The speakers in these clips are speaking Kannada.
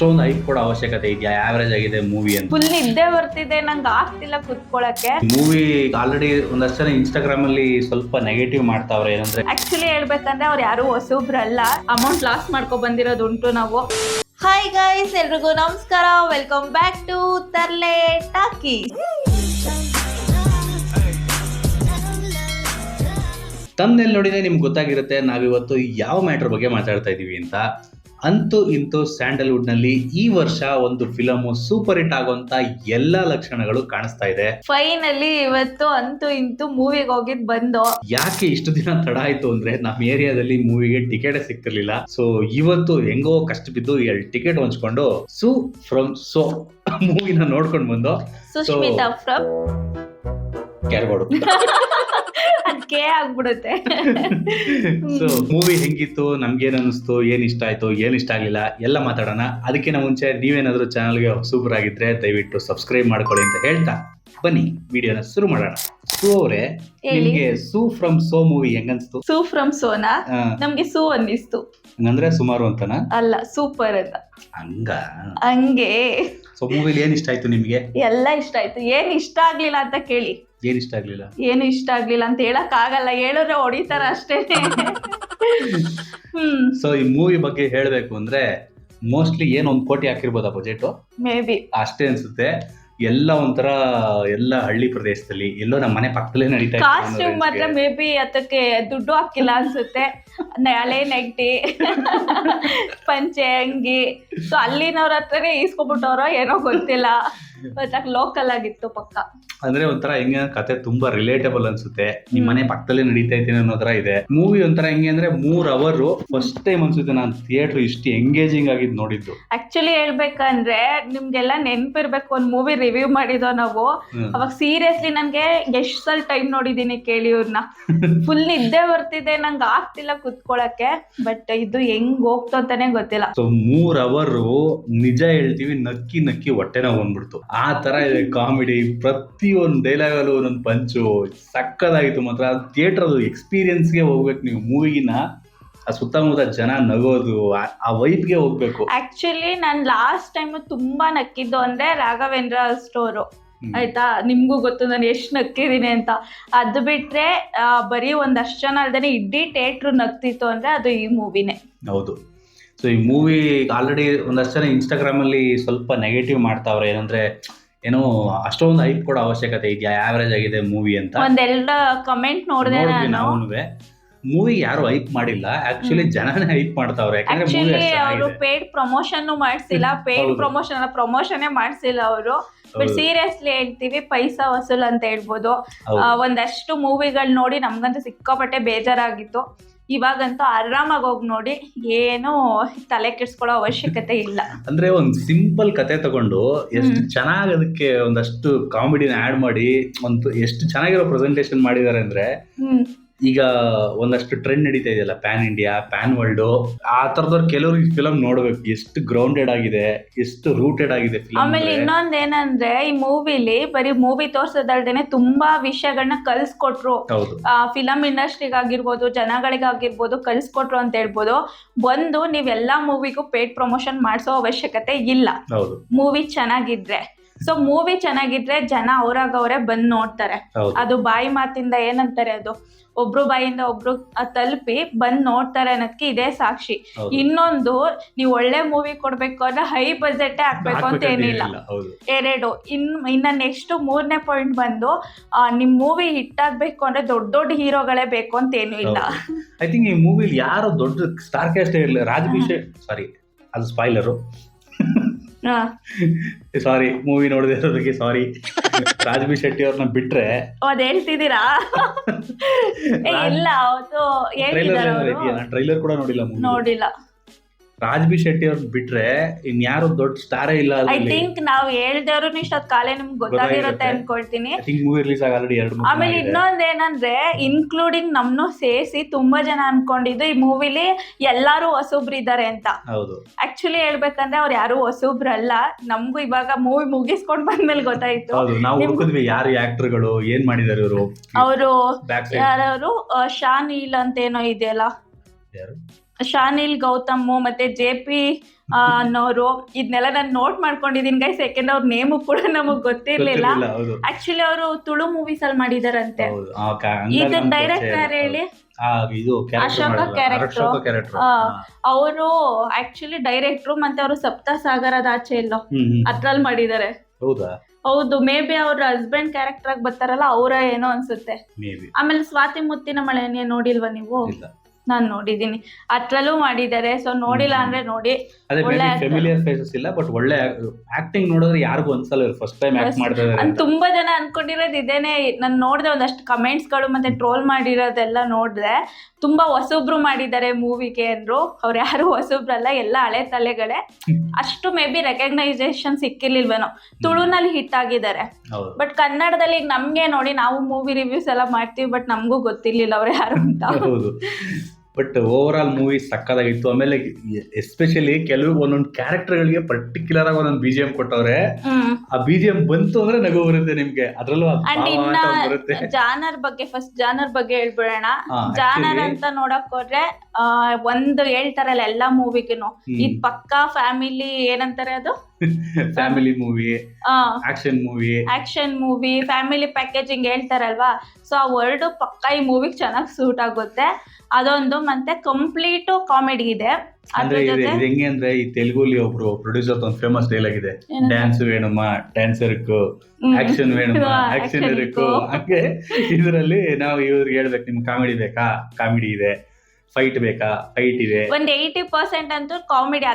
ಅಷ್ಟೊಂದು ಹೈಪ್ ಕೊಡೋ ಅವಶ್ಯಕತೆ ಇದೆಯಾ? ಆವರೇಜ್ ಆಗಿದೆ ಮೂವಿ ಅಂತ. ಫುಲ್ ನಿದ್ದೆ ಬರ್ತಿದೆ, ನಂಗೆ ಆಗ್ತಿಲ್ಲ ಕುತ್ಕೊಳಕ್ಕೆ. ಮೂವಿ ಆಲ್ರೆಡಿ ಒಂದಷ್ಟು ಜನ ಇನ್ಸ್ಟಾಗ್ರಾಮ್ ಅಲ್ಲಿ ಸ್ವಲ್ಪ ನೆಗೆಟಿವ್ ಮಾಡ್ತಾವ್ರೆ. ಏನಂದ್ರೆ ಆಕ್ಚುಲಿ ಹೇಳ್ಬೇಕಂದ್ರೆ ಅವ್ರು ಯಾರು ಹೊಸಬ್ರಲ್ಲ, ಅಮೌಂಟ್ ಲಾಸ್ ಮಾಡ್ಕೊ ಬಂದಿರೋದು ಉಂಟು ನಾವು. ಹಾಯ್ ಗೈಸ್, ಎಲ್ರಿಗೂ ನಮಸ್ಕಾರ, ವೆಲ್ಕಮ್ ಬ್ಯಾಕ್ ಟು ತರ್ಲೆ ಟಾಕಿ. ತಮ್ನೆಲ್ ನೋಡಿದ್ರೆ ನಿಮ್ಗೆ ಗೊತ್ತಾಗಿರುತ್ತೆ ನಾವಿವತ್ತು ಯಾವ ಮ್ಯಾಟರ್ ಬಗ್ಗೆ ಮಾತಾಡ್ತಾ ಇದೀವಿ ಅಂತ. ಅಂತೂ ಇಂತೂ ಸ್ಯಾಂಡಲ್ವುಡ್ ನಲ್ಲಿ ಈ ವರ್ಷ ಒಂದು ಫಿಲಮ್ ಸೂಪರ್ ಹಿಟ್ ಆಗುವಂತ ಎಲ್ಲಾ ಲಕ್ಷಣಗಳು ಕಾಣಿಸ್ತಾ ಇದೆ. ಫೈನಲಿ ಇವತ್ತು ಅಂತೂ ಇಂತೂ ಮೂವಿಗೆ ಹೋಗಿದ್ ಬಂದು. ಯಾಕೆ ಇಷ್ಟು ದಿನ ತಡ ಆಯ್ತು ಅಂದ್ರೆ ನಮ್ಮ ಏರಿಯಾದಲ್ಲಿ ಮೂವಿಗೆ ಟಿಕೆಟ್ ಸಿಗ್ತಿರ್ಲಿಲ್ಲ. ಸೊ ಇವತ್ತು ಹೆಂಗೋ ಕಷ್ಟ ಬಿದ್ದು 2 ಟಿಕೆಟ್ ಹೊಂಚ್ಕೊಂಡು ಸೂ ಫ್ರಮ್ ಸೋ ಮೂವಿನ ನೋಡ್ಕೊಂಡು ಬಂದು. ಸುಷ್ಮಿತಾ ಫ್ರಮ್ ಕ್ಯಾರ್ಗೋಡು ಅದಕ್ಕೆ ಆಗ್ಬಿಡುತ್ತೆ. ಸೊ ಮೂವಿ ಹೆಂಗಿತ್ತು, ನಮ್ಗೇನ್ ಅನಿಸ್ತು, ಏನ್ ಇಷ್ಟ ಆಯ್ತು, ಏನ್ ಇಷ್ಟ ಆಗ್ಲಿಲ್ಲ ಎಲ್ಲ ಮಾತಾಡೋಣ. ಅದಕ್ಕಿಂತ ಮುಂಚೆ ನೀವೇನಾದ್ರೂ ಚಾನಲ್ಗೆ ಸೂಪರ್ ಆಗಿದ್ರೆ ದಯವಿಟ್ಟು ಸಬ್ಸ್ಕ್ರೈಬ್ ಮಾಡ್ಕೊಳ್ಳಿ ಅಂತ ಹೇಳ್ತಾ ಬನ್ನಿ ವಿಡಿಯೋನ ಶುರು ಮಾಡೋಣ. ಸೂ ಅವರೇ, ನಿಮ್ಗೆ ಸೂ ಫ್ರಮ್ ಸೋ ಮೂವಿ ಹೆಂಗನ್ಸ್ತು? ಸೂ ಫ್ರಮ್ ಸೋನಾ ನಮ್ಗೆ ಸೂ ಅನ್ನಿಸ್ತು. ಹಂಗಂದ್ರೆ ಸುಮಾರು ಅಂತನಾ? ಅಲ್ಲ, ಸೂಪರ್ ಅಂತ. ಹಂಗೆ ಸೊ ಮೂವಿಲಿ ಏನ್ ಇಷ್ಟ ಆಯ್ತು ನಿಮ್ಗೆ? ಎಲ್ಲ ಇಷ್ಟ ಆಯ್ತು. ಏನ್ ಇಷ್ಟ ಆಗ್ಲಿಲ್ಲ ಅಂತ ಕೇಳಿ. ಏನ್ ಇಷ್ಟ ಆಗ್ಲಿಲ್ಲ? ಏನು ಇಷ್ಟ ಆಗ್ಲಿಲ್ಲ ಅಂತ ಹೇಳಕ್ ಆಗಲ್ಲ, ಹೇಳಿದ್ರೆ ಹೊಡಿತಾರ ಅಷ್ಟೇನೆ. ಸೊ ಈ ಮೂವಿ ಬಗ್ಗೆ ಹೇಳ್ಬೇಕು ಅಂದ್ರೆ ಮೋಸ್ಟ್ಲಿ ಏನ್ 1 ಕೋಟಿ ಹಾಕಿರ್ಬೋದಾ ಬಜೆಟ್? ಮೇ ಬಿ ಅಷ್ಟೇ ಅನ್ಸುತ್ತೆ. ಎಲ್ಲ ಒಂಥರ ಎಲ್ಲ ಹಳ್ಳಿ ಪ್ರದೇಶದಲ್ಲಿ ಎಲ್ಲೋ ನಮ್ಮ ಮನೆ ಪಕ್ಕದಲ್ಲೇ ನಡೀತಾ ಇದೆ. ಕಾಸ್ಟ್ಯೂಮ್ ಮಾತ್ರ ಮೇ ಬಿ ಅದಕ್ಕೆ ದುಡ್ಡು ಹಾಕಿಲ್ಲ ಅನ್ಸುತ್ತೆ. ಹಳೆ ನೆಗ್ಡಿ, ಪಂಚೆ, ಅಂಗಿ, ಸೊ ಅಲ್ಲಿನವ್ರ ಹತ್ರನೇ ಈಸ್ಕೊಬಿಟ್ಟವ್ರೋ ಏನೋ ಗೊತ್ತಿಲ್ಲ. ಲೋಕಲ್ ಆಗಿತ್ತು ಪಕ್ಕ. ಅಂದ್ರೆ ಒಂಥರ ಹೆಂಗೆ ಕತೆ ತುಂಬಾ ರಿಲೇಟಬಲ್ ಅನ್ಸುತ್ತೆ. ನಿಮ್ ಮನೆ ಪಕ್ಕದಲ್ಲೇ ನಡೀತಾ ಇದ್ದೀನಿ ಅನ್ನೋ ತರ ಇದೆ ಮೂವಿ. ಒಂಥರ ಹೆಂಗೆ ಅಂದ್ರೆ 3 ಅವರ್ ಫಸ್ಟ್ ಟೈಮ್ ಅನ್ಸುತ್ತೆ ನಾನು ಥಿಯೇಟರ್ ಇಷ್ಟು ಎಂಗೇಜಿಂಗ್ ಆಗಿದ್ ನೋಡಿದ್ದು. ಆಕ್ಚುಲಿ ಹೇಳ್ಬೇಕಂದ್ರೆ ನಿಮ್ಗೆಲ್ಲ ನೆನ್ಪಿರ್ಬೇಕು, ಒಂದ್ ಮೂವಿ ರಿವ್ಯೂ ಮಾಡಿದೋ ನಾವು. ಅವಾಗ ಸೀರಿಯಸ್ಲಿ ನನ್ಗೆ ಎಷ್ಟ್ ಸಲ ಟೈಮ್ ನೋಡಿದೀನಿ ಕೇಳಿ ಇವ್ರನ್ನ. ಫುಲ್ ನಿದ್ದೆ ಬರ್ತಿದೆ, ನಂಗೆ ಆಗ್ತಿಲ್ಲ ಕುತ್ಕೊಳಕ್ಕೆ. ಬಟ್ ಇದು ಹೆಂಗ್ ಹೋಗ್ತು ಅಂತಾನೆ ಗೊತ್ತಿಲ್ಲ. ಸೊ 3 ಅವರ್ ನಿಜ ಹೇಳ್ತೀವಿ, ನಕ್ಕಿ ನಕ್ಕಿ ಹೊಟ್ಟೆ ನೋವು ಬಂದ್ಬಿಡ್ತು. ಆ ತರ ಇದೆ ಕಾಮಿಡಿ. ಪ್ರತಿ ಒಂದು ಡೈಲಾಗ್ ಅಲ್ಲೂ ಒಂದೊಂದು ಪಂಚು ಸಕ್ಕದಾಗಿತ್ತು ಮಾತ್ರ. ಥಿಯೇಟರ್ ಅದು ಎಕ್ಸ್ಪೀರಿಯನ್ಸ್ಗೆ ಹೋಗ್ಬೇಕು ನೀವು. ಮೂವಿನ ಆ ಸುತ್ತಮುತ್ತ ಜನ ನಗೋದು, ಆ ವೈಬ್ಗೆ ಹೋಗ್ಬೇಕು. ಆಕ್ಚುಲಿ ನಾನ್ ಲಾಸ್ಟ್ ಟೈಮ್ ತುಂಬಾ ನಕ್ಕಿದ್ದು ಅಂದ್ರೆ ರಾಘವೇಂದ್ರ ಸ್ಟೋರು. ಆಯ್ತಾ, ನಿಮ್ಗೂ ಗೊತ್ತು ನಾನು ಎಷ್ಟು ನಕ್ಕಿದೀನಿ ಅಂತ. ಅದು ಬಿಟ್ರೆ ಬರೀ ಒಂದಷ್ಟು ಜನ ಅಲ್ದೇನೆ ಇಡೀ ಥಿಯೇಟ್ರ್ ನಗ್ತಿತ್ತು ಅಂದ್ರೆ ಅದು ಈ ಮೂವಿನೇ. ಹೌದು. ಸೊ ಈ ಮೂವಿ ಆಲ್ರೆಡಿ ಒಂದಷ್ಟು ಜನ ಇನ್ಸ್ಟಾಗ್ರಾಮ್ ಅಲ್ಲಿ ಸ್ವಲ್ಪ ನೆಗೆಟಿವ್ ಮಾಡ್ತಾವ್ರೆ. ಏನಂದ್ರೆ ಏನೋ ಅಷ್ಟೊಂದು ಹೈಪ್ ಕೊಡೋ ಅವಶ್ಯಕತೆ ಇದೆಯಾ, ಆವರೇಜ್ ಆಗಿದೆ ಮೂವಿ ಅಂತ. ಒಂದೆರಡು ಕಮೆಂಟ್ ನೋಡಿದೆ ನಾನು. ಮೂವಿ ಯಾರು ಹೈಪ್ ಮಾಡಿಲ್ಲ, ಆಕ್ಚುಲಿ ಜನನೇ ಹೈಪ್ ಮಾಡ್ತಾವ್ರೆ. ಆಕ್ಚುಲಿ ಅವರು ಪೇಡ್ ಪ್ರಮೋಷನ್ ಮಾಡಿಸಿಲ್ಲ, ಪೇಡ್ ಪ್ರಮೋಷನ್ ಮಾಡಿಸಿಲ್ಲ ಅವರು. ಬಟ್ ಸೀರಿಯಸ್ಲಿ ಹೇಳ್ತೀವಿ, ಪೈಸಾ ವಸೂಲ್ ಅಂತ ಹೇಳ್ಬೋದು. ಒಂದಷ್ಟು ಮೂವಿಗಳು ನೋಡಿ ನಮ್ಗಂತೂ ಸಿಕ್ಕಾಪಟ್ಟೆ ಬೇಜಾರಾಗಿತ್ತು. ಇವಾಗಂತೂ ಆರಾಮಾಗಿ ಹೋಗಿ ನೋಡಿ, ಏನು ತಲೆ ಕೆಡ್ಸ್ಕೊಳ್ಳೋ ಅವಶ್ಯಕತೆ ಇಲ್ಲ. ಅಂದ್ರೆ ಒಂದ್ ಸಿಂಪಲ್ ಕತೆ ತಗೊಂಡು ಎಷ್ಟು ಚೆನ್ನಾಗಿ ಅದಕ್ಕೆ ಒಂದಷ್ಟು ಕಾಮಿಡಿನ ಆಡ್ ಮಾಡಿ ಒಂದು ಎಷ್ಟು ಚೆನ್ನಾಗಿರೋ ಪ್ರೆಸೆಂಟೇಶನ್ ಮಾಡಿದ್ದಾರೆ ಅಂದ್ರೆ. ಈಗ ಒಂದಷ್ಟು ಟ್ರೆಂಡ್ ನಡೀತಾ ಇದೆಯಲ್ಲ, ಪ್ಯಾನ್ ಇಂಡಿಯಾ, ಪ್ಯಾನ್ ವರ್ಲ್ಡ್, ಆ ತರದವ್ರು ಕೆಲವ್ರಿಗೆ ಫಿಲಮ್ ನೋಡ್ಬೇಕು. ಎಷ್ಟು ಗ್ರೌಂಡೆಡ್ ಆಗಿದೆ, ಎಷ್ಟು ರೂಟೆಡ್ ಆಗಿದೆ ಫಿಲಮ್. ಆಮೇಲೆ ಇನ್ನೊಂದ್ ಏನಂದ್ರೆ ಈ ಮೂವಿಲಿ ಬರೀ ಮೂವಿ ತೋರ್ಸೋದಲ್ದೇನೆ ತುಂಬಾ ವಿಷಯಗಳನ್ನ ಕಲ್ಸ್ಕೊಟ್ರು. ಫಿಲಂ ಇಂಡಸ್ಟ್ರಿಗಾಗಿರ್ಬೋದು, ಜನಗಳಿಗಾಗಿರ್ಬೋದು ಕಲ್ಸ್ಕೊಟ್ರು ಅಂತ ಹೇಳ್ಬೋದು. ಒಂದು, ನೀವೆಲ್ಲಾ ಮೂವಿಗೂ ಪೇಡ್ ಪ್ರಮೋಷನ್ ಮಾಡಿಸೋ ಅವಶ್ಯಕತೆ ಇಲ್ಲ. ಮೂವಿ ಚೆನ್ನಾಗಿದ್ರೆ, ಸೊ ಮೂವಿ ಚೆನ್ನಾಗಿದ್ರೆ ಜನ ಅವ್ರಾಗವ್ರೆ ಬಂದ್ ನೋಡ್ತಾರೆ. ಅದು ಬಾಯಿ ಮಾತಿಂದ ಏನಂತಾರೆ, ಅದು ಒಬ್ರು ಬಾಯಿಂದ ಒಬ್ರು ತಲುಪಿ ಬಂದ್ ನೋಡ್ತಾರೆ ಅನ್ನೋದಕ್ಕೆ ಇದೇ ಸಾಕ್ಷಿ. ಇನ್ನೊಂದು, ನೀವು ಒಳ್ಳೆ ಮೂವಿ ಕೊಡ್ಬೇಕು ಅಂದ್ರೆ ಹೈ ಬಜೆಟ್ ಹಾಕ್ಬೇಕು ಅಂತ ಏನಿಲ್ಲ. 2, ಇನ್ನ ನೆಕ್ಸ್ಟ್ 3ನೇ ಪಾಯಿಂಟ್ ಬಂದು, ನಿಮ್ ಮೂವಿ ಹಿಟ್ ಆಗ್ಬೇಕು ಅಂದ್ರೆ ದೊಡ್ಡ ದೊಡ್ಡ ಹೀರೋಗಳೇ ಬೇಕು ಅಂತ ಏನು ಇಲ್ಲ. ಐ ಥಿಂಕ್ ಈ ಮೂವಿಲಿ ಯಾರು ದೊಡ್ಡ ಸ್ಟಾರ್ ಕ್ಯಾಸ್ಟ್ ಇರಲಿಲ್ಲ. ಸಾರಿ, ಅದು ಸ್ಪಾಯ್ಲರು. ಸಾರಿ, ಮೂವಿ ನೋಡದೆ ಇರೋದಕ್ಕೆ ಸಾರಿ. ರಾಜ್ಬಿ ಶೆಟ್ಟಿ ಅವ್ರನ್ನ ಬಿಟ್ರೆ ಅದ್ ಹೇಳ್ತಿದ್ದೀರಾ? ಇಲ್ಲ, ಅದು ಟ್ರೈಲರ್ ಕೂಡ ನೋಡಿಲ್ಲ. ರಾಜ್ಬಿ ಶೆಟ್ಟಿ ಅವ್ರನ್ನ ಬಿಟ್ರೆ ಇನ್ಯಾರು ದೊಡ್ಡ ಸ್ಟಾರೇ ಇಲ್ಲ. ಐ ಥಿಂಕ್ ನಾವ್ ಹೇಳ್ದವ್ರು ಇಷ್ಟೊತ್ ಕಾಲೇ ನಿಮ್ಗೆ ಗೊತ್ತಾಗಿರುತ್ತೆ ಅನ್ಕೊಳ್ತೀನಿ. ಮೂವಿ ರಿಲೀಸ್ ಆಗಿ ಆಲ್ರೆಡಿ 2-3. ಆಮೇಲೆ ಇನ್ನೊಂದೇನಂದ್ರೆ, ಇನ್ಕ್ಲೂಡಿಂಗ್ ನಮ್ನು ಸೇರಿಸಿ ತುಂಬಾ ಜನ ಅನ್ಕೊಂಡಿದ್ದು ಈ ಮೂವಿಲಿ ಎಲ್ಲಾರು ಹೊಸಬ್ರಿದ್ದಾರೆ ಅಂತ. ಆಕ್ಚುಲಿ ಹೇಳ್ಬೇಕಂದ್ರೆ ಅವ್ರು ಯಾರು ಹೊಸಬ್ರಲ್ಲ. ನಮ್ಗೂ ಇವಾಗ ಮೂವಿ ಮುಗಿಸ್ಕೊಂಡ್ ಬಂದ್ಮೇಲೆ ಗೊತ್ತಾಯ್ತು. ಯಾರು ಆಕ್ಟರ್ಗಳು, ಏನ್ ಮಾಡಿದಾರೆ ಇವರು. ಅವರು ಯಾರು ಶಾನ್ ಈಲ್ ಅಂತ ಏನೋ ಇದೆಯಲ್ಲ, ಶಾನಿಲ್ ಗೌತಮ್ ಮತ್ತೆ JP ಅನ್ನೋರು ಇದನ್ನೆಲ್ಲ ನಾನು ನೋಟ್ ಮಾಡ್ಕೊಂಡಿದ್ದೀನಿ ಗೈಸ್, ಯಾಕೆಂದ್ರೆ ಅವ್ರ ನೇಮು ಕೂಡ ನಮಗ್ ಗೊತ್ತಿರ್ಲಿಲ್ಲ. ಆಕ್ಚುಲಿ ಅವರು ತುಳು ಮೂವೀಸ್ ಅಲ್ಲಿ ಮಾಡಿದಾರಂತೆ. ಇದನ್ನ ಡೈರೆಕ್ಟರ್ ಯಾರು ಹೇಳಿ? ಅಶೋಕ ಕ್ಯಾರೆಕ್ಟರ್. ಅವರು ಆಕ್ಚುಲಿ ಡೈರೆಕ್ಟ್ರು, ಮತ್ತೆ ಅವರು ಸಪ್ತಸಾಗರದ ಆಚೆ ಎಲ್ಲೋ ಅದ್ರಲ್ಲಿ ಮಾಡಿದ್ದಾರೆ. ಹೌದು, ಮೇ ಬಿ ಅವ್ರ ಹಸ್ಬೆಂಡ್ ಕ್ಯಾರೆಕ್ಟರ್ ಆಗಿ ಬರ್ತಾರಲ್ಲ ಅವರ ಏನೋ ಅನ್ಸುತ್ತೆ. ಆಮೇಲೆ ಸ್ವಾತಿ ಮುತ್ತಿನ ಮಳೆನೇ ನೋಡಿಲ್ವಾ ನೀವು? ನಾನು ನೋಡಿದೀನಿ, ಅದ್ರಲ್ಲೂ ಮಾಡಿದ್ದಾರೆ. ಸೊ ನೋಡಿಲ್ಲ ಅಂದ್ರೆ ನೋಡಿ. ಫೆಮಿಲಿಯರ್ ಫೇಸಸ್ ಇಲ್ಲ, ಬಟ್ ಒಳ್ಳೆ ಆಕ್ಟಿಂಗ್ ನೋಡಿದ್ರೆ ಯಾರಿಗೂ ಅನ್ಸಲ್ಲ ಫಸ್ಟ್ ಟೈಮ್ ಆಕ್ಟ್ ಮಾಡ್ತಾ ಇದ್ದಾರೆ. ತುಂಬಾ ಜನ ಅನ್ಕೊಂಡಿರೋದು ಇದೇನೆ. ನಾನು ನೋಡಿದೆ ಒಂದಷ್ಟು ಕಮೆಂಟ್ಸ್ ಗಳು ಮತ್ತೆ ಟ್ರೋಲ್ ಮಾಡಿರೋದೆಲ್ಲ ನೋಡಿದೆ. ತುಂಬಾ ಹೊಸಬ್ರು ಮಾಡಿದ್ದಾರೆ ಮೂವಿಗೆ ಅಂದ್ರು. ಅವ್ರು ಯಾರು ಹೊಸಬ್ರಲ್ಲ, ಎಲ್ಲ ಹಳೆ ತಲೆಗಳೇ. ಅಷ್ಟು ಮೇ ಬಿ ರೆಕಗ್ನೈಸೇಷನ್ ಸಿಕ್ಕಿರ್ಲಿಲ್ವೇನೋ. ತುಳುನಲ್ಲಿ ಹಿಟ್ ಆಗಿದ್ದಾರೆ, ಬಟ್ ಕನ್ನಡದಲ್ಲಿ ಈಗ ನಮ್ಗೆ ನೋಡಿ, ನಾವು ಮೂವಿ ರಿವ್ಯೂಸ್ ಎಲ್ಲ ಮಾಡ್ತೀವಿ, ಬಟ್ ನಮಗೂ ಗೊತ್ತಿರ್ಲಿಲ್ಲ ಅವ್ರು ಯಾರು ಅಂತ. ಬಟ್ ಓವರ್ ಆಲ್ ಮೂವಿ ಸಕ್ಕದಾಗಿತ್ತು. ಆಮೇಲೆ ಎಸ್ಪೆಷಲಿ ಕೆಲವು ಒಂದೊಂದು ಕ್ಯಾರೆಕ್ಟರ್ಗಳಿಗೆ ಪರ್ಟಿಕ್ಯುಲರ್ ಆಗಿ ಒಂದೊಂದು BGM ಕೊಟ್ಟವ್ರೆ. ಆ BGM ಬಂತು ಅಂದ್ರೆ ನಗು ಬರುತ್ತೆ ನಿಮ್ಗೆ. ಅದ್ರಲ್ಲೂ ಜಾನರ್ ಬಗ್ಗೆ ಫಸ್ಟ್ ಜಾನರ್ ಬಗ್ಗೆ ಹೇಳ್ಬಿಡೋಣ. ಜಾನರ್ ಅಂತ ನೋಡಕ್ ಹೋದ್ರೆ ಒಂದು ಹೇಳ್ತಾರಲ್ಲ ಎಲ್ಲಾ ಮೂವಿಗೂ, ಇದ್ ಪಕ್ಕಾ ಫ್ಯಾಮಿಲಿ ಏನಂತಾರೆ ಅದು, family movie, action movie, family packaging ಹೇಳ್ತಾರಲ್ವಾ. ಸೊ ಆ ವರ್ಡ್ ಪಕ್ಕಾ ಈ ಮೂವಿಗೆ ಚೆನ್ನಾಗಿ ಸೂಟ್ ಆಗುತ್ತೆ. ಅದೊಂದು, ಮತ್ತೆ ಕಂಪ್ಲೀಟ್ ಕಾಮಿಡಿ ಇದೆ. ಹೆಂಗೆ ಅಂದ್ರೆ ಈ ತೆಲುಗುಲಿ ಒಬ್ರು ಪ್ರೊಡ್ಯೂಸರ್ ಒಂದು ಫೇಮಸ್ ಡೈಲಾಗ್ ಇದೆ, ಡ್ಯಾನ್ಸ್ ವೇಣುಮ್ಮ ಡ್ಯಾನ್ಸರ್ ಆಕ್ಷನ್ ವೇಣುಮ್ಮ ಆಕ್ಷನ್ ಇರಕು. ಹಾಗೆ ಇದರಲ್ಲಿ ನಾವು ಇವ್ರಿಗೆ ಹೇಳ್ಬೇಕು, ನಿಮ್ಗೆ ಕಾಮಿಡಿ ಬೇಕಾ, ಕಾಮಿಡಿ ಇದೆ, ಫೈಟ್ ಬೇಕಾ, ಫೈಟ್ ಇದೆ. ಒಂದ್ 80% ಅಂತೂ ಕಾಮಿಡಿ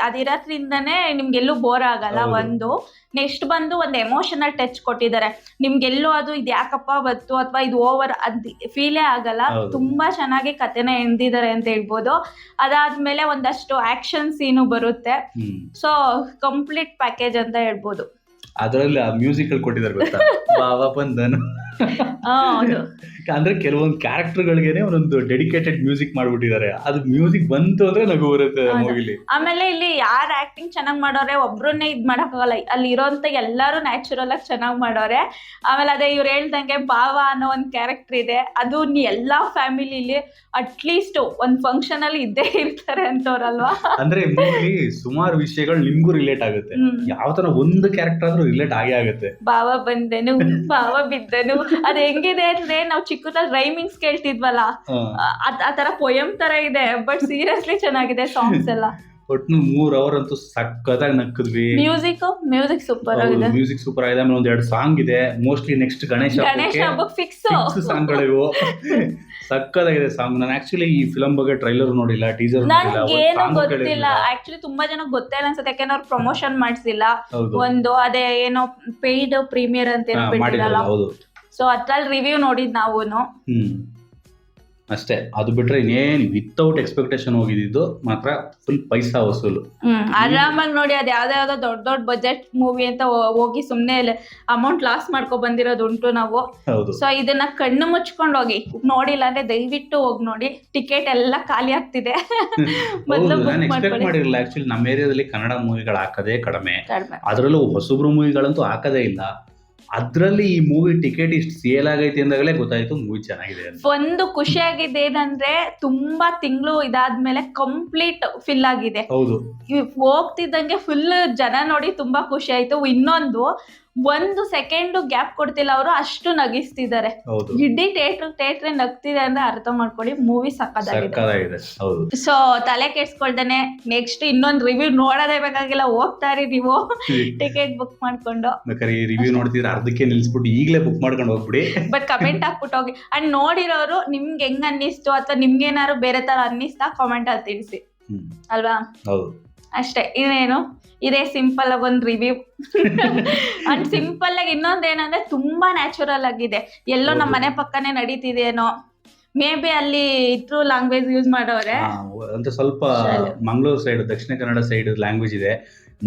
ಅದಿರೋದ್ರಿಂದನೇ ನಿಮ್ಗೆಲ್ಲೂ ಬೋರ್ ಆಗಲ್ಲ. ಒಂದು ನೆಕ್ಸ್ಟ್ ಬಂದು ಒಂದು ಎಮೋಷನಲ್ ಟಚ್ ಕೊಟ್ಟಿದ್ದಾರೆ. ನಿಮ್ಗೆಲ್ಲೂ ಅದು ಇದು ಯಾಕಪ್ಪ ಬತ್ತು ಅಥವಾ ಇದು ಓವರ್ ಅದ್ ಫೀಲೇ ಆಗಲ್ಲ. ತುಂಬಾ ಚೆನ್ನಾಗಿ ಕಥೆನ ಎಣ್ದಿದ್ದಾರೆ ಅಂತ ಹೇಳ್ಬೋದು. ಅದಾದ್ಮೇಲೆ ಒಂದಷ್ಟು ಆಕ್ಷನ್ ಸೀನು ಬರುತ್ತೆ. ಸೊ ಕಂಪ್ಲೀಟ್ ಪ್ಯಾಕೇಜ್ ಅಂತ ಹೇಳ್ಬೋದು. ಅದರಲ್ಲಿ ಆ ಮ್ಯೂಸಿಕ್ ಕೊಟ್ಟಿದ್ದಾರೆ ಗೊತ್ತಾ, ಬಾಬಾ ಬಂದನು. ಅಂದ್ರೆ ಕೆಲವೊಂದು ಕ್ಯಾರೆಕ್ಟರ್ಗಳಿಗೆ ಒಂದೊಂದು ಡೆಡಿಕೇಟೆಡ್ ಮ್ಯೂಸಿಕ್ ಮಾಡ್ಬಿಟ್ಟಿದ್ದಾರೆ. ಅದು ಮ್ಯೂಸಿಕ್ ಬಂತು ಅಂದ್ರೆ ನಗು ಬರುತ್ತೆ ಮೂವಿಲಿ. ಆಮೇಲೆ ಇಲ್ಲಿ ಯಾರು ಆಕ್ಟಿಂಗ್ ಚೆನ್ನಾಗಿ ಮಾಡೋರೆ ಒಬ್ರನ್ನೇ ಇದ್ ಮಾಡಕ್ಕಾಗಲ್ಲ, ಅಲ್ಲಿ ಇರೋಂತ ಎಲ್ಲಾರು ನ್ಯಾಚುರಲ್ ಆಗಿ ಚೆನ್ನಾಗಿ ಮಾಡೋರೆ. ಆಮೇಲೆ ಅದೇ ಇವ್ರು ಹೇಳ್ದಂಗೆ ಭಾವ ಅನ್ನೋ ಒಂದು ಕ್ಯಾರೆಕ್ಟರ್ ಇದೆ. ಅದು ಎಲ್ಲಾ ಫ್ಯಾಮಿಲಿಲಿ ಅಟ್ಲೀಸ್ಟ್ ಒಂದ್ ಫಂಕ್ಷನ್ ಅಲ್ಲಿ ಇದ್ದೇ ಇರ್ತಾರೆ ಅಂತವ್ರಲ್ವಾ. ಅಂದ್ರೆ ಮೂವಿ ಸುಮಾರು ವಿಷಯಗಳು ನಿಮ್ಗೂ ರಿಲೇಟ್ ಆಗುತ್ತೆ. ಯಾವ ತರ ಒಂದು ಕ್ಯಾರೆಕ್ಟರ್ ಆದ್ರೂ ರಿಲೇಟ್ ಆಗೇ ಆಗುತ್ತೆ. ಭಾವ ಬಂದನು, ಭಾವ ಬಿದ್ದನು, ಅದ್ ಹೆಂಗಿದೆ ಅಂದ್ರೆ ನಾವು ಚಿಕ್ಕದಲ್ಲಿ ರೈಮಿಂಗ್ಸ್ ಕೇಳ್ತಿದ್ವಲ್ಲ, ಆ ತರ ಪೊಯಮ್ ತರ ಇದೆ. ಬಟ್ ಸೀರಿಯಸ್ಲಿ ಚೆನ್ನಾಗಿದೆ ಸಾಂಗ್ಸ್ ಎಲ್ಲ. ಒಟ್ಟು 3 ಅವರ್ ಅಂತೂ ಸಕ್ಕತ್ತಾಗಿ ನಕ್ಕಿದ್ವಿ. ಮ್ಯೂಸಿಕ್ ಸೂಪರ್ ಆಗಿದೆ. ಮ್ಯೂಸಿಕ್ ಸೂಪರ್ ಆಗಿದೆ. ಆಮೇಲೆ 1-2 ಸಾಂಗ್ ಇದೆ. ಮೋಸ್ಟ್ಲಿ ನೆಕ್ಸ್ಟ್ ಗಣೇಶ ಹಬ್ಬಕ್ಕೆ ಫಿಕ್ಸ್ ಸಾಂಗ್ಗಳಿವು. ಸಕ್ಕತ್ತಾಗಿದೆ ಸಾಂಗ್. ನಾನು ಆಕ್ಚುಲಿ ಈ ಫಿಲಂ ಬಗ್ಗೆ ಟ್ರೈಲರ್ ನೋಡಿಲ್ಲ, ಟೀಸರ್ ನೋಡಿಲ್ಲ, ಗೊತ್ತಿಲ್ಲ. ಆಕ್ಚುಲಿ ತುಂಬಾ ಜನ ಗೊತ್ತಿಲ್ಲ ಅನ್ಸುತ್ತೆ, ಯಾಕಂದ್ರೆ ಅವ್ರು ಪ್ರಮೋಷನ್ ಮಾಡಿಸಿಲ್ಲ. ಒಂದು ಅದೇ ಏನೋ ಪೇಯ್ಡ್ ಪ್ರೀಮಿಯರ್ ಅಂತ ಏನೋ ಬಿಟ್ಟಿರಲ್ಲ. ಸೊ ಅದ್ರಲ್ಲಿ ರಿವ್ಯೂ ನೋಡಿದ್ ನಾವೂನು ಅಷ್ಟೇ. ಅದು ಬಿಟ್ರೆ ಇನ್ನೇನು ವಿತೌಟ್ ಎಕ್ಸ್ಪೆಕ್ಟೇಷನ್ ಹೋಗಿದ್ದು ಮಾತ್ರ ಫುಲ್ ಪೈಸಾ ವಸೂಲು. ಆರಾಮಾಗಿ ನೋಡಿ. ಅದ್ ಯಾವ್ದಾವ್ದೋ ದೊಡ್ಡ ಬಜೆಟ್ ಮೂವಿ ಅಂತ ಹೋಗಿ ಸುಮ್ನೆ ಅಮೌಂಟ್ ಲಾಸ್ ಮಾಡ್ಕೊ ಬಂದಿರೋದು ಉಂಟು ನಾವು. ಸೊ ಇದನ್ನ ಕಣ್ಣು ಮುಚ್ಕೊಂಡು ಹೋಗಿ ನೋಡಿಲ್ಲ ಅಂದ್ರೆ ದಯವಿಟ್ಟು ಹೋಗಿ ನೋಡಿ. ಟಿಕೆಟ್ ಎಲ್ಲ ಖಾಲಿ ಆಗ್ತಿದೆ. ನಾನು ಎಕ್ಸ್ಪೆಕ್ಟ್ ಮಾಡಿರಲಿಲ್ಲ. ಆಕ್ಚುಲಿ ನಮ್ಮ ಏರಿಯಾದಲ್ಲಿ ಕನ್ನಡ ಮೂವಿಗಳು ಹಾಕದೇ ಕಡಿಮೆ, ಅದರಲ್ಲೂ ಹೊಸಬ್ರು ಮೂವಿಗಳಂತೂ ಹಾಕದೇ ಇಲ್ಲ. ಅದ್ರಲ್ಲಿ ಈ ಮೂವಿ ಟಿಕೆಟ್ ಇಷ್ಟು ಸೇಲ್ ಆಗೈತಿ ಅಂದಾಗಲೇ ಗೊತ್ತಾಯ್ತು ಮೂವಿ ಚೆನ್ನಾಗಿದೆ. ಒಂದು ಖುಷಿ ಆಗಿದೆ ಏನಂದ್ರೆ ತುಂಬಾ ತಿಂಗಳು ಇದಾದ್ಮೇಲೆ ಕಂಪ್ಲೀಟ್ ಫಿಲ್ ಆಗಿದೆ. ಹೋಗ್ತಿದ್ದಂಗೆ ಫುಲ್ ಜನ ನೋಡಿ ತುಂಬಾ ಖುಷಿ ಆಯ್ತು. ಇನ್ನೊಂದು 1 ಸೆಕೆಂಡ್ ಗ್ಯಾಪ್ ಕೊಡ್ತಿಲ್ಲ ಅವರು, ಅಷ್ಟು ನಗಿಸ್ತಿದ್ದಾರೆ. ಇಡೀ ಥಿಯೇಟರ್ ನಗ್ತಿದೆ ಅಂದ್ರೆ ಅರ್ಥ ಮಾಡ್ಕೊಳ್ಳಿ ಮೂವಿ ಸಕ್ಕತ್ತಾಗಿದೆ. ಸೊ ತಲೆ ಕೆಡ್ಸ್ಕೊಳ್ದೇನೆ ನೆಕ್ಸ್ಟ್ ಇನ್ನೊಂದು ರಿವ್ಯೂ ನೋಡೋದೇ ಬೇಕಾಗಿಲ್ಲ, ಹೋಗ್ತಾರಿ ನೀವು ಟಿಕೆಟ್ ಬುಕ್ ಮಾಡ್ಕೊಂಡು. ರಿವ್ಯೂ ನೋಡ್ತಿದ್ರೆ ಅರ್ಧಕ್ಕೆ ನಿಲ್ಸ್ಬಿಟ್ಟು ಈಗಲೇ ಬುಕ್ ಮಾಡ್ಕೊಂಡು ಹೋಗ್ಬಿಡಿ. ಬಟ್ ಕಮೆಂಟ್ ಹಾಕ್ಬಿಟ್ಟು ಹೋಗಿ. ಅಂಡ್ ನೋಡಿರೋರು ನಿಮ್ಗೆ ಹೆಂಗ್ ಅನ್ನಿಸ್ತು ಅಥವಾ ನಿಮ್ಗೇನಾದ್ರು ಬೇರೆ ತರ ಅನ್ನಿಸ್ತಾ ಕಾಮೆಂಟ್ ಅಲ್ಲಿ ತಿಳಿಸಿ ಅಲ್ವಾ. ಅಷ್ಟೇ, ಇನ್ನೇನು ಇದೇ ಸಿಂಪಲ್ ಆಗಿ ಒಂದು ರಿವ್ಯೂ. ಅಂಡ್ ಸಿಂಪಲ್ ಆಗಿ ಇನ್ನೊಂದು ಏನಂದ್ರೆ ತುಂಬಾ ನ್ಯಾಚುರಲ್ ಆಗಿದೆ. ಎಲ್ಲೋ ನಮ್ಮ ಮನೆ ಪಕ್ಕನೇ ನಡೀತಿದೇನೋ. ಮೇ ಬಿ ಅಲ್ಲಿ ಇದ್ರು ಲ್ಯಾಂಗ್ವೇಜ್ ಯೂಸ್ ಮಾಡೋರೆ ಅಂತ. ಸ್ವಲ್ಪ Mangaluru side, Dakshina Kannada side language ಇದೆ.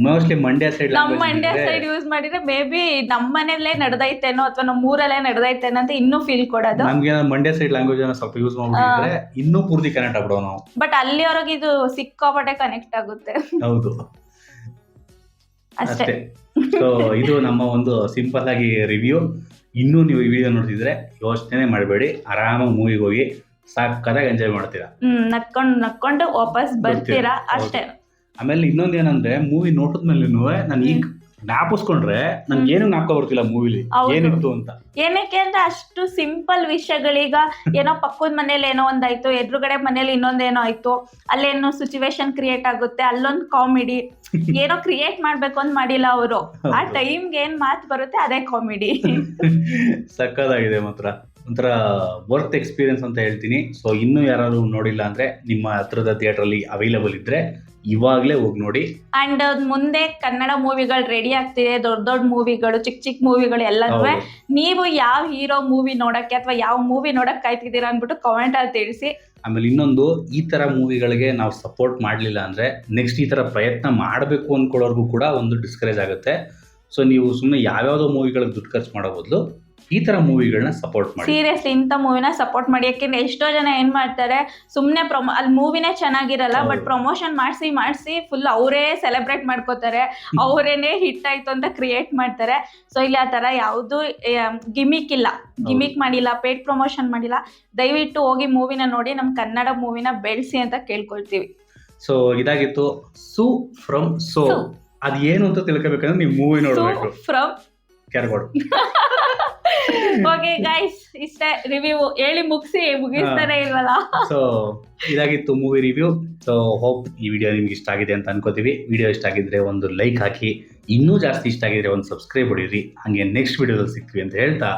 ಮೋಸ್ಟ್ಲಿ ಮಂಡ್ಯ ಸೈಡ್ ಯೂಸ್ ಮಾಡಿದ್ರೆ ಮೇ ಬಿ ನಮ್ಮ ಮನೆಯಲ್ಲೇ ನಡೆದೈತೇನೋ ಅಥವಾ ನಮ್ಮ ಊರಲ್ಲೇ ನಡೆದೈತೇನೋ ಅಂತ ಇನ್ನೂ ಫೀಲ್ ಕೊಡೋದು. ನಮ್ಗೆ ಮಂಡ್ಯ ಸೈಡ್ ಲ್ಯಾಂಗ್ವೇಜ್ ಸ್ವಲ್ಪ ಯೂಸ್ ಮಾಡ್ಬಿಟ್ಟಿದ್ರೆ ಇನ್ನೂ ಪೂರ್ತಿ ಕನೆಕ್ಟ್ ಆಗ್ಬಿಡೋ ನಾವು. ಬಟ್ ಅಲ್ಲಿವರೆಗೆ ಇದು ಸಿಕ್ಕಾಪಟ್ಟೆ ಕನೆಕ್ಟ್ ಆಗುತ್ತೆ. ಹೌದು, ಅಷ್ಟೇ. ಸೊ ಇದು ನಮ್ಮ ಒಂದು ಸಿಂಪಲ್ ಆಗಿ ರಿವ್ಯೂ. ಇನ್ನೂ ನೀವು ಈ ವಿಡಿಯೋ ನೋಡ್ತಿದ್ರೆ ಯೋಚನೆ ಮಾಡಬೇಡಿ, ಆರಾಮಾಗಿ ಮೂವಿಗೆ ಹೋಗಿ ಸಾಕಾಗಿ ಎಂಜಾಯ್ ಮಾಡ್ತೀರಾ. ನಕ್ಕೊಂಡು ವಾಪಸ್ ಬರ್ತೀರಾ ಅಷ್ಟೇ. ಆಮೇಲೆ ಇನ್ನೊಂದ್ ಏನಂದ್ರೆ ಮೂವಿ ನೋಡಿದ್ಮೇಲೆನೂ ನಾನು ಈಗ ಜ್ಞಾಪಿಸ್ಕೊಂಡ್ರೆ ನನ್ಗೆ ಏನು ಜ್ಞಾಪಕ ಬರ್ತಿಲ್ಲ ಮೂವಿಲಿ ಏನಿತ್ತು ಅಂತ. ಏನಕ್ಕೆ ಅಂದ್ರೆ ಅಷ್ಟು ಸಿಂಪಲ್ ವಿಷಯಗಳೀಗ ಏನೋ ಪಕ್ಕದ ಮನೇಲಿ ಏನೋ ಒಂದಾಯ್ತು, ಎದುರುಗಡೆ ಮನೇಲಿ ಇನ್ನೊಂದೇನೋ ಆಯ್ತು, ಅಲ್ಲೇನೋ ಸಿಚುವೇಶನ್ ಕ್ರಿಯೇಟ್ ಆಗುತ್ತೆ, ಅಲ್ಲೊಂದು ಕಾಮಿಡಿ ಏನೋ ಕ್ರಿಯೇಟ್ ಮಾಡ್ಬೇಕು ಅಂತ ಮಾಡಿಲ್ಲ ಅವರು. ಆ ಟೈಮ್ಗೆ ಏನ್ ಮಾತು ಬರುತ್ತೆ ಅದೇ ಕಾಮಿಡಿ. ಸಕ್ಕದಾಗಿದೆ ಮಾತ್ರ, ಒಂಥರ ವರ್ತ್ ಎಕ್ಸ್ಪೀರಿಯನ್ಸ್ ಅಂತ ಹೇಳ್ತೀನಿ. ಸೊ ಇನ್ನೂ ಯಾರು ನೋಡಿಲ್ಲ ಅಂದ್ರೆ ನಿಮ್ಮ ಹತ್ರದ ಥಿಯೇಟರ್ ಅಲ್ಲಿ ಅವೈಲಬಲ್ ಇದ್ರೆ ಇವಾಗ್ಲೇ ಹೋಗಿ ನೋಡಿ. ಅಂಡ್ ಮುಂದೆ ಕನ್ನಡ ಮೂವಿಗಳು ರೆಡಿ ಆಗ್ತಿದೆ, ದೊಡ್ಡ ದೊಡ್ಡ ಮೂವಿಗಳು, ಚಿಕ್ಕ ಮೂವಿಗಳು ಎಲ್ಲನೂ. ನೀವು ಯಾವ ಹೀರೋ ಮೂವಿ ನೋಡಕ್ಕೆ ಅಥವಾ ಯಾವ ಮೂವಿ ನೋಡಕ್ ಕಾಯ್ತಿದ್ದೀರಾ ಅಂದ್ಬಿಟ್ಟು ಕಾಮೆಂಟ್ ಅಲ್ಲಿ ತಿಳಿಸಿ. ಆಮೇಲೆ ಇನ್ನೊಂದು, ಈ ತರ ಮೂವಿಗಳಿಗೆ ನಾವು ಸಪೋರ್ಟ್ ಮಾಡಲಿಲ್ಲ ಅಂದ್ರೆ ನೆಕ್ಸ್ಟ್ ಈ ತರ ಪ್ರಯತ್ನ ಮಾಡಬೇಕು ಅನ್ಕೊಳ್ಳೋರ್ಗೂ ಕೂಡ ಒಂದು ಡಿಸ್ಕರೇಜ್ ಆಗುತ್ತೆ. ಸೊ ನೀವು ಸುಮ್ಮನೆ ಯಾವ್ಯಾವುದೋ ಮೂವಿಗಳಿಗೆ ದುಡ್ಡು ಖರ್ಚು ಮಾಡೋ ಬದಲು ಈ ತರ ಮೂವಿಗಳನ್ನ ಸಪೋರ್ಟ್ ಮಾಡಿ. ಸೀರಿಯಸ್ಲಿ ಇಂಥ ಮೂವಿನ ಸಪೋರ್ಟ್ ಮಾಡಿ. ಯಾಕೆಂದ್ರೆ ಎಷ್ಟೋ ಜನ ಏನ್ ಮಾಡ್ತಾರೆ, ಸುಮ್ಮನೆ ಅಲ್ಲಿ ಮೂವಿನೇ ಚೆನ್ನಾಗಿರಲ್ಲ, ಬಟ್ ಪ್ರಮೋಷನ್ ಮಾಡಿಸಿ ಫುಲ್ ಅವರೇ ಸೆಲೆಬ್ರೇಟ್ ಮಾಡ್ಕೋತಾರೆ, ಅವರೇನೆ ಹಿಟ್ ಆಯ್ತು ಅಂತ ಕ್ರಿಯೇಟ್ ಮಾಡ್ತಾರೆ. ಸೊ ಇಲ್ಲಿ ಆ ತರ ಯಾವುದು ಗಿಮಿಕ್ ಇಲ್ಲ, ಗಿಮಿಕ್ ಮಾಡಿಲ್ಲ, ಪೇಡ್ ಪ್ರಮೋಷನ್ ಮಾಡಿಲ್ಲ. ದಯವಿಟ್ಟು ಹೋಗಿ ಮೂವಿನ ನೋಡಿ, ನಮ್ ಕನ್ನಡ ಮೂವಿನ ಬೆಳೆಸಿ ಅಂತ ಕೇಳ್ಕೊಳ್ತೀವಿ. ಸೊ ಇದಾಗಿತ್ತು ಸು ಫ್ರಮ್ ಸೋ. ಅದ್ ಏನು ಅಂತ ತಿಳ್ಕೊಬೇಕಂದ್ರೆ ನೀವು ಮೂವಿ ನೋಡ್ಬೇಕು. ಫ್ರಮ್ ಕ್ಯಾರ್ಗೋಡ್. ಓಕೆ ಗೈಸ್, ಇಷ್ಟೇ ರಿವ್ಯೂ ಹೇಳಿ ಮುಗಿಸ್ತಾನೆ ಇಲ್ವಲ್ಲ. ಸೊ ಇದಾಗಿತ್ತು ಮೂವಿ ರಿವ್ಯೂ. ಸೊ ಹೋಪ್ ಈ ವಿಡಿಯೋ ನಿಮ್ಗೆ ಇಷ್ಟ ಆಗಿದೆ ಅಂತ ಅನ್ಕೋತೀವಿ. ವಿಡಿಯೋ ಇಷ್ಟ ಆಗಿದ್ರೆ ಒಂದು ಲೈಕ್ ಹಾಕಿ, ಇನ್ನೂ ಜಾಸ್ತಿ ಇಷ್ಟ ಆಗಿದ್ರೆ ಒಂದು ಸಬ್ಸ್ಕ್ರೈಬ್ ಹೊಡೀರಿ. ಹಂಗೆ ನೆಕ್ಸ್ಟ್ ವಿಡಿಯೋದಲ್ಲಿ ಸಿಗ್ತೀವಿ ಅಂತ ಹೇಳ್ತಾ